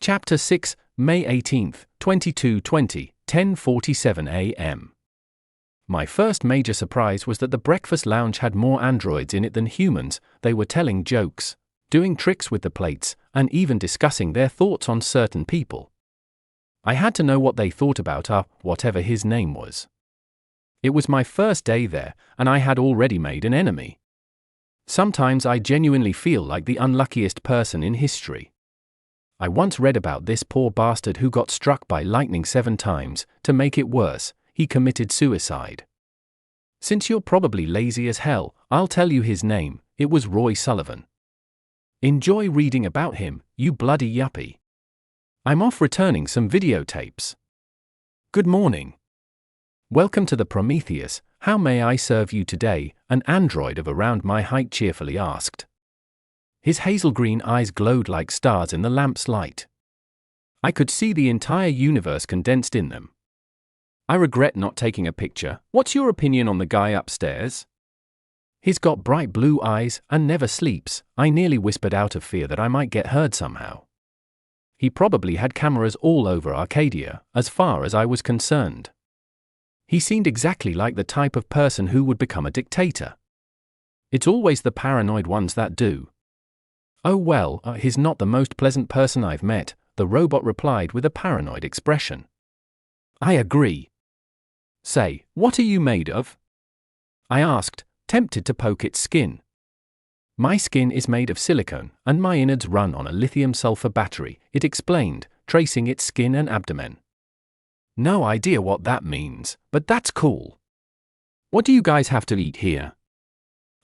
Chapter 6, May 18, 2220, 10:47 a.m. My first major surprise was that the breakfast lounge had more androids in it than humans. They were telling jokes, doing tricks with the plates, and even discussing their thoughts on certain people. I had to know what they thought about whatever his name was. It was my first day there, and I had already made an enemy. Sometimes I genuinely feel like the unluckiest person in history. I once read about this poor bastard who got struck by lightning 7 times. To make it worse, he committed suicide. Since you're probably lazy as hell, I'll tell you his name. It was Roy Sullivan. Enjoy reading about him, you bloody yuppie. I'm off returning some videotapes. Good morning. Welcome to the Prometheus. How may I serve you today? An android of around my height cheerfully asked. His hazel green eyes glowed like stars in the lamp's light. I could see the entire universe condensed in them. I regret not taking a picture. What's your opinion on the guy upstairs? He's got bright blue eyes and never sleeps. I nearly whispered out of fear that I might get heard somehow. He probably had cameras all over Arcadia, as far as I was concerned. He seemed exactly like the type of person who would become a dictator. It's always the paranoid ones that do. Oh well, he's not the most pleasant person I've met, the robot replied with a paranoid expression. I agree. Say, what are you made of? I asked, tempted to poke its skin. My skin is made of silicone, and my innards run on a lithium-sulfur battery, it explained, tracing its skin and abdomen. No idea what that means, but that's cool. What do you guys have to eat here?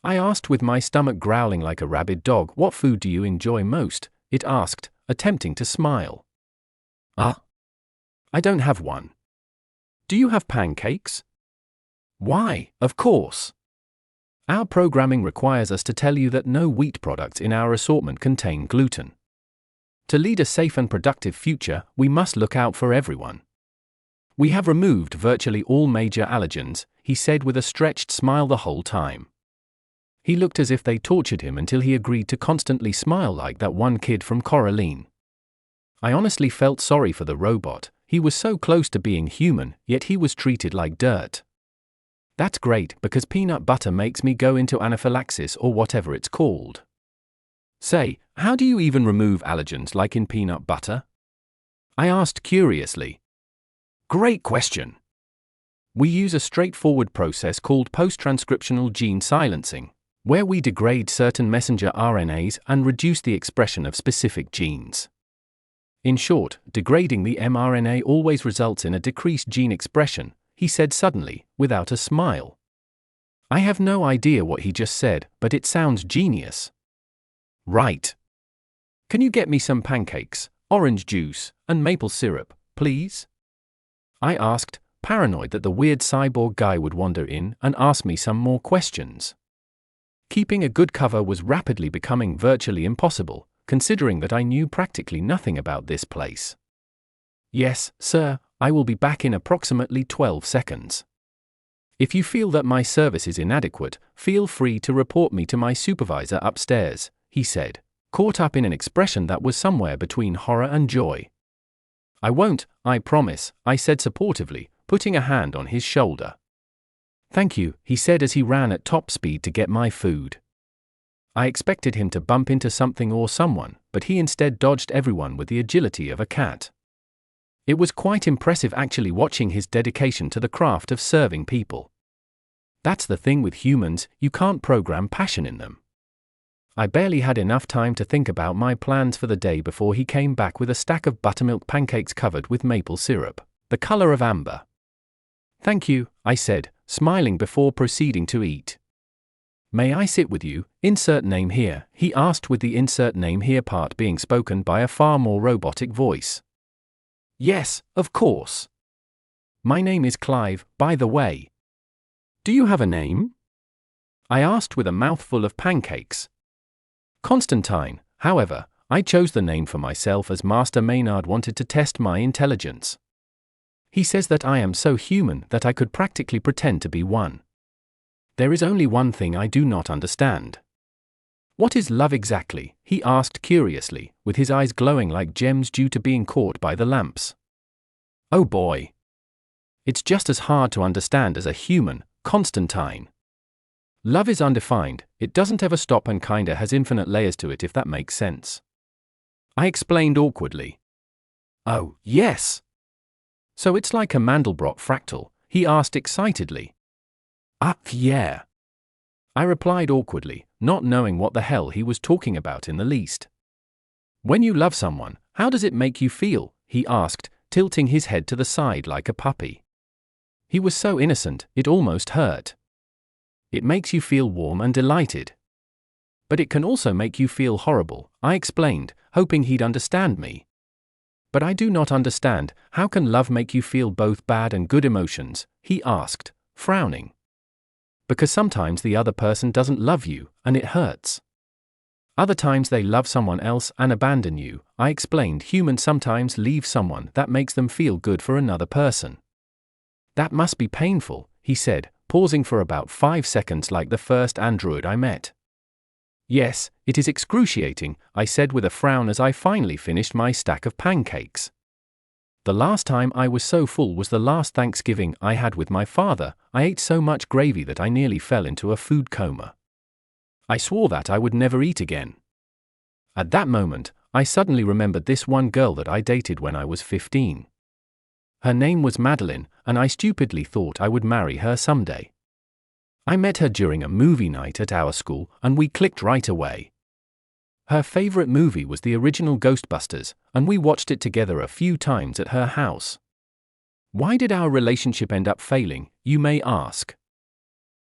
I asked with my stomach growling like a rabid dog. What food do you enjoy most? It asked, attempting to smile. I don't have one. Do you have pancakes? Why, of course. Our programming requires us to tell you that no wheat products in our assortment contain gluten. To lead a safe and productive future, we must look out for everyone. We have removed virtually all major allergens, he said with a stretched smile the whole time. He looked as if they tortured him until he agreed to constantly smile like that one kid from Coraline. I honestly felt sorry for the robot. He was so close to being human, yet he was treated like dirt. That's great, because peanut butter makes me go into anaphylaxis or whatever it's called. Say, how do you even remove allergens like in peanut butter? I asked curiously. Great question. We use a straightforward process called post-transcriptional gene silencing, where we degrade certain messenger RNAs and reduce the expression of specific genes. In short, degrading the mRNA always results in a decreased gene expression, he said suddenly, without a smile. I have no idea what he just said, but it sounds genius. Right. Can you get me some pancakes, orange juice, and maple syrup, please? I asked, paranoid that the weird cyborg guy would wander in and ask me some more questions. Keeping a good cover was rapidly becoming virtually impossible, considering that I knew practically nothing about this place. Yes, sir, I will be back in approximately 12 seconds. If you feel that my service is inadequate, feel free to report me to my supervisor upstairs, he said, caught up in an expression that was somewhere between horror and joy. I won't, I promise, I said supportively, putting a hand on his shoulder. Thank you, he said as he ran at top speed to get my food. I expected him to bump into something or someone, but he instead dodged everyone with the agility of a cat. It was quite impressive actually watching his dedication to the craft of serving people. That's the thing with humans, you can't program passion in them. I barely had enough time to think about my plans for the day before he came back with a stack of buttermilk pancakes covered with maple syrup, the color of amber. Thank you, I said, smiling before proceeding to eat. May I sit with you? Insert name here, he asked with the insert name here part being spoken by a far more robotic voice. Yes, of course. My name is Clive, by the way. Do you have a name? I asked with a mouthful of pancakes. Constantine, however, I chose the name for myself as Master Maynard wanted to test my intelligence. He says that I am so human that I could practically pretend to be one. There is only one thing I do not understand. What is love exactly? He asked curiously, with his eyes glowing like gems due to being caught by the lamps. Oh boy. It's just as hard to understand as a human, Constantine. Love is undefined, it doesn't ever stop and kinda has infinite layers to it, if that makes sense. I explained awkwardly. Oh, yes. So it's like a Mandelbrot fractal? He asked excitedly. Yeah. I replied awkwardly, not knowing what the hell he was talking about in the least. When you love someone, how does it make you feel? He asked, tilting his head to the side like a puppy. He was so innocent, it almost hurt. It makes you feel warm and delighted. But it can also make you feel horrible, I explained, hoping he'd understand me. But I do not understand, how can love make you feel both bad and good emotions? He asked, frowning. Because sometimes the other person doesn't love you, and it hurts. Other times they love someone else and abandon you, I explained. Humans sometimes leave someone that makes them feel good for another person. That must be painful, he said, pausing for about 5 seconds like the first android I met. Yes, it is excruciating, I said with a frown as I finally finished my stack of pancakes. The last time I was so full was the last Thanksgiving I had with my father. I ate so much gravy that I nearly fell into a food coma. I swore that I would never eat again. At that moment, I suddenly remembered this one girl that I dated when I was 15. Her name was Madeline, and I stupidly thought I would marry her someday. I met her during a movie night at our school, and we clicked right away. Her favorite movie was the original Ghostbusters, and we watched it together a few times at her house. Why did our relationship end up failing, you may ask?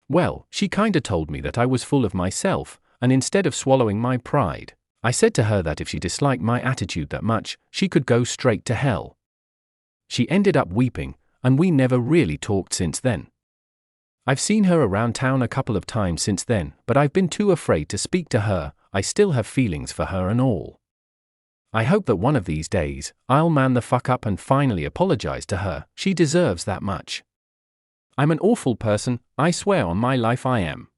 Well, she kinda told me that I was full of myself, and instead of swallowing my pride, I said to her that if she disliked my attitude that much, she could go straight to hell. She ended up weeping, and we never really talked since then. I've seen her around town a couple of times since then, but I've been too afraid to speak to her. I still have feelings for her and all. I hope that one of these days, I'll man the fuck up and finally apologize to her. She deserves that much. I'm an awful person, I swear on my life I am.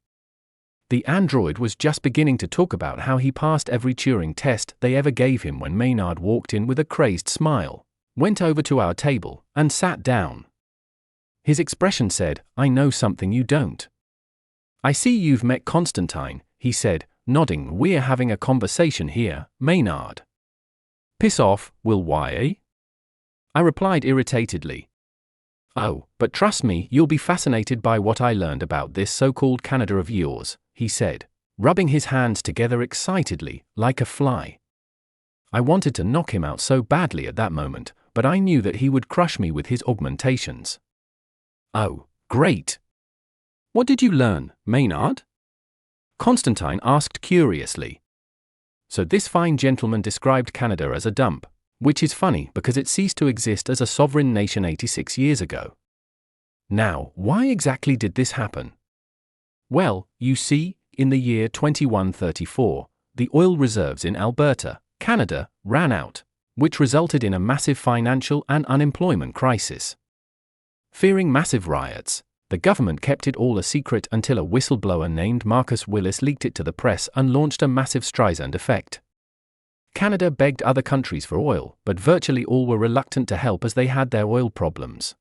The android was just beginning to talk about how he passed every Turing test they ever gave him when Maynard walked in with a crazed smile, went over to our table, and sat down. His expression said, I know something you don't. I see you've met Constantine, he said, nodding. We're having a conversation here, Maynard. Piss off, Will. Why? I replied irritatedly. Oh, but trust me, you'll be fascinated by what I learned about this so-called Canada of yours, he said, rubbing his hands together excitedly, like a fly. I wanted to knock him out so badly at that moment, but I knew that he would crush me with his augmentations. Oh, great. What did you learn, Maynard? Constantine asked curiously. So this fine gentleman described Canada as a dump, which is funny because it ceased to exist as a sovereign nation 86 years ago. Now, why exactly did this happen? Well, you see, in the year 2134, the oil reserves in Alberta, Canada, ran out, which resulted in a massive financial and unemployment crisis. Fearing massive riots, the government kept it all a secret until a whistleblower named Marcus Willis leaked it to the press and launched a massive Streisand effect. Canada begged other countries for oil, but virtually all were reluctant to help as they had their oil problems.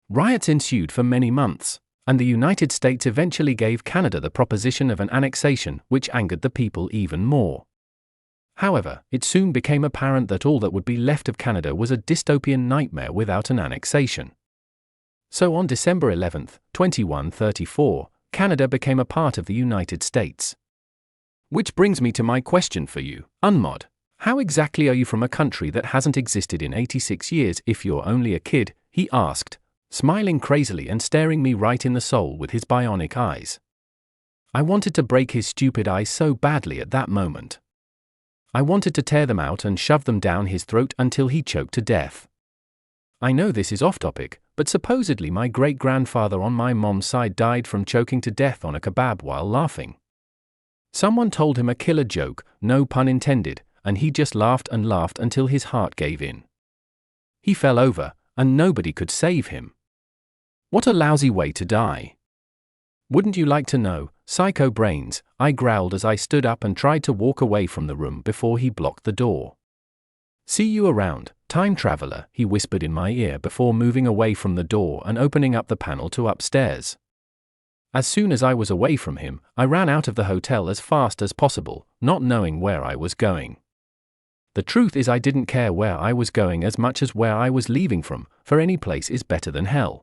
Riots ensued for many months, and the United States eventually gave Canada the proposition of an annexation, which angered the people even more. However, it soon became apparent that all that would be left of Canada was a dystopian nightmare without an annexation. So on December 11, 2134, Canada became a part of the United States. Which brings me to my question for you, Unmod. How exactly are you from a country that hasn't existed in 86 years if you're only a kid? He asked, smiling crazily and staring me right in the soul with his bionic eyes. I wanted to break his stupid eyes so badly at that moment. I wanted to tear them out and shove them down his throat until he choked to death. I know this is off topic, but supposedly my great-grandfather on my mom's side died from choking to death on a kebab while laughing. Someone told him a killer joke, no pun intended, and he just laughed and laughed until his heart gave in. He fell over, and nobody could save him. What a lousy way to die. Wouldn't you like to know? psycho brains," I growled as I stood up and tried to walk away from the room before he blocked the door. "See you around, time traveler," he whispered in my ear before moving away from the door and opening up the panel to upstairs. As soon as I was away from him, I ran out of the hotel as fast as possible, not knowing where I was going. The truth is I didn't care where I was going as much as where I was leaving from, for any place is better than hell.